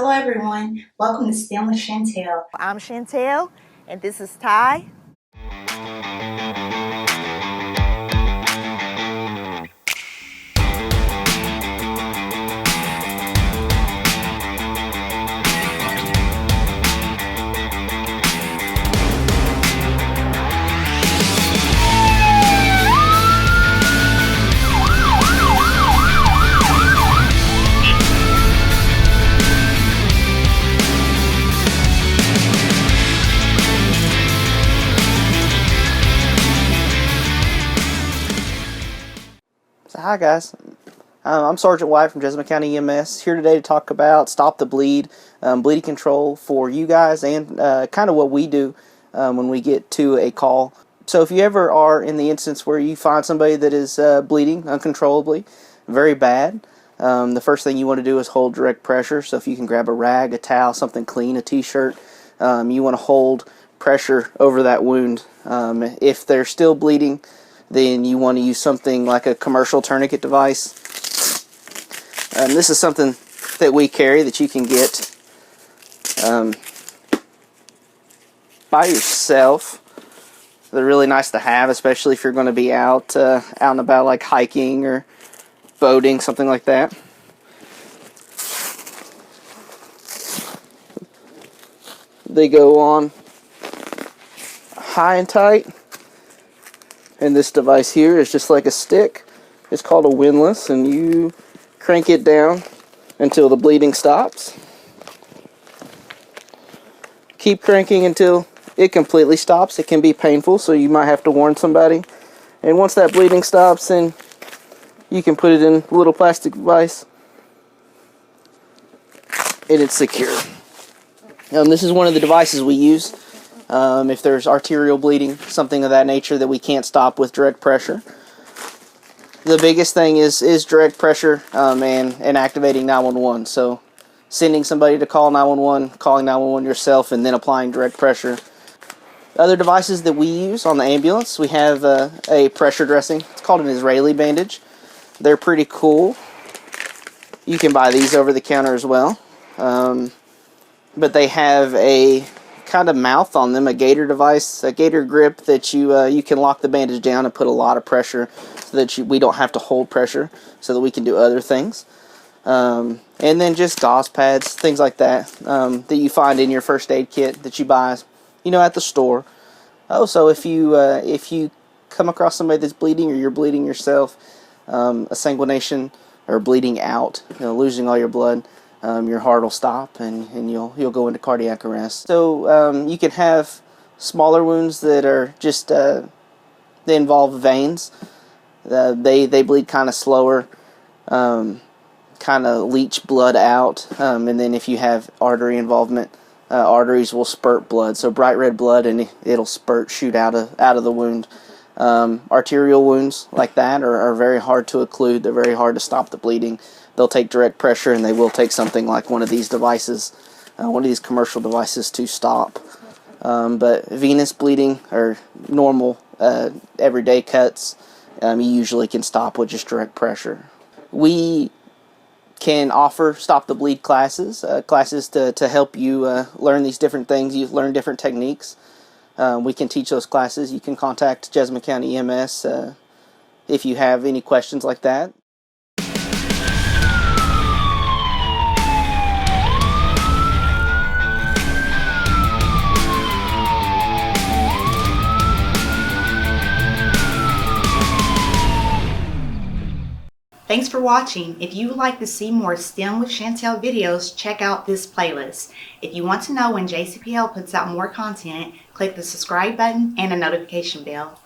Hello everyone, welcome to STEM with Chantel. I'm Chantel, and this is Ty. Hi guys, I'm Sergeant White from Jessamine County EMS, here today to talk about Stop the Bleed, bleeding control for you guys and kind of what we do when we get to a call. So if you ever are in the instance where you find somebody that is bleeding uncontrollably, very bad, the first thing you want to do is hold direct pressure. So if you can grab a rag, a towel, something clean, a t-shirt, you want to hold pressure over that wound. If they're still bleeding, then you want to use something like a commercial tourniquet device. This is something that we carry that you can get by yourself. They're really nice to have, especially if you're going to be out and about, like hiking or boating, something like that. They go on high and tight. And this device here is just like a stick. It's called a windlass, and you crank it down until the bleeding stops. Keep cranking until it completely stops. It can be painful, so you might have to warn somebody. And once that bleeding stops, then you can put it in a little plastic device, and it's secure. This is one of the devices we use. If there's arterial bleeding, something of that nature that we can't stop with direct pressure. The biggest thing is direct pressure and activating 911. So sending somebody to call 911, calling 911 yourself, and then applying direct pressure. Other devices that we use on the ambulance, we have a pressure dressing. It's called an Israeli bandage. They're pretty cool. You can buy these over the counter as well. But they have a kind of mouth on them, a gator device, a gator grip that you can lock the bandage down and put a lot of pressure so that we don't have to hold pressure, so that we can do other things. And then just gauze pads, things like that, that you find in your first aid kit that you buy, at the store. Also, if you come across somebody that's bleeding or you're bleeding yourself, a sanguination or bleeding out, losing all your blood, your heart will stop and you'll go into cardiac arrest. So you can have smaller wounds that are just they involve veins. They bleed kind of slower, kind of leach blood out. And then if you have artery involvement, arteries will spurt blood. So bright red blood, and it'll shoot out of the wound. Arterial wounds like that are very hard to occlude. They're very hard to stop the bleeding. They'll take direct pressure, and they will take something like one of these devices, one of these commercial devices to stop. But venous bleeding or normal everyday cuts, you usually can stop with just direct pressure. We can offer Stop the Bleed classes, classes to help you learn these different things. You learn different techniques. We can teach those classes. You can contact Jessamine County EMS if you have any questions like that. Thanks for watching. If you would like to see more STEM with Chantel videos, check out this playlist. If you want to know when JCPL puts out more content, click the subscribe button and a notification bell.